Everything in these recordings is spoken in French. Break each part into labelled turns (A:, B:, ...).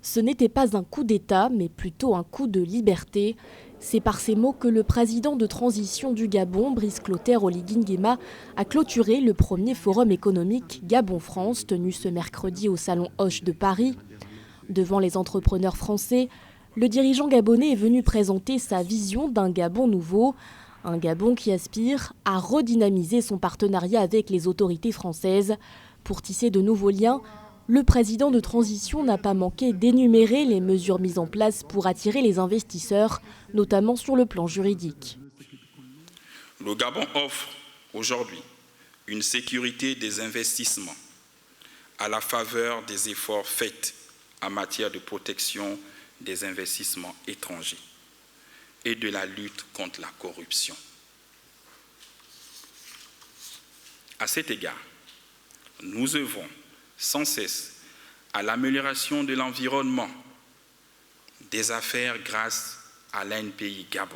A: Ce n'était pas un coup d'État, mais plutôt un coup de liberté. C'est par ces mots que le président de transition du Gabon, Brice Clotaire Oligui Nguema, a clôturé le premier forum économique Gabon-France tenu ce mercredi au Salon Hoche de Paris. Devant les entrepreneurs français, le dirigeant gabonais est venu présenter sa vision d'un Gabon nouveau. Un Gabon qui aspire à redynamiser son partenariat avec les autorités françaises. Pour tisser de nouveaux liens, le président de transition n'a pas manqué d'énumérer les mesures mises en place pour attirer les investisseurs, notamment sur le plan juridique.
B: Le Gabon offre aujourd'hui une sécurité des investissements à la faveur des efforts faits en matière de protection des investissements étrangers et de la lutte contre la corruption. À cet égard, nous œuvrons sans cesse à l'amélioration de l'environnement des affaires grâce à l'ANPI Gabon,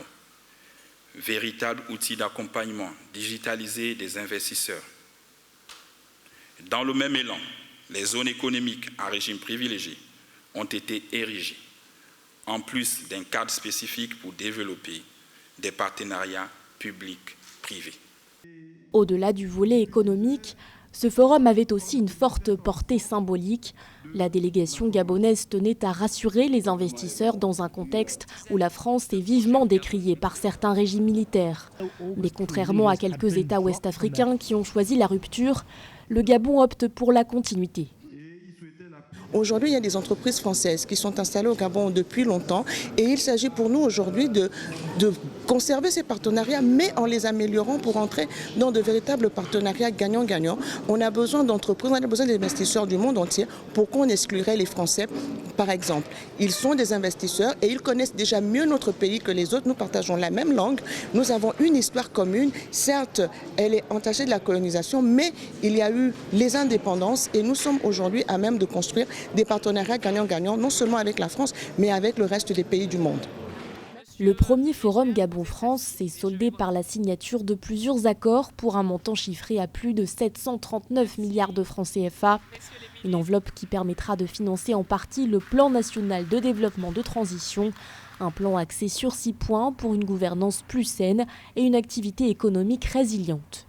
B: véritable outil d'accompagnement digitalisé des investisseurs. Dans le même élan, les zones économiques à régime privilégié ont été érigées, en plus d'un cadre spécifique pour développer des partenariats publics-privés.
A: Au-delà du volet économique, ce forum avait aussi une forte portée symbolique. La délégation gabonaise tenait à rassurer les investisseurs dans un contexte où la France est vivement décriée par certains régimes militaires. Mais contrairement à quelques États ouest-africains qui ont choisi la rupture, le Gabon opte pour la continuité.
C: Aujourd'hui, il y a des entreprises françaises qui sont installées au Gabon depuis longtemps et il s'agit pour nous aujourd'hui de conserver ces partenariats mais en les améliorant pour entrer dans de véritables partenariats gagnant-gagnant. On a besoin d'entreprises, on a besoin d'investisseurs du monde entier. Pourquoi on exclurait les Français, par exemple? Ils sont des investisseurs et ils connaissent déjà mieux notre pays que les autres. Nous partageons la même langue, nous avons une histoire commune. Certes, elle est entachée de la colonisation, mais il y a eu les indépendances et nous sommes aujourd'hui à même de construire des partenariats gagnant-gagnant, non seulement avec la France, mais avec le reste des pays du monde.
A: Le premier forum Gabon-France s'est soldé par la signature de plusieurs accords pour un montant chiffré à plus de 739 milliards de francs CFA. Une enveloppe qui permettra de financer en partie le plan national de développement de transition. Un plan axé sur 6 points pour une gouvernance plus saine et une activité économique résiliente.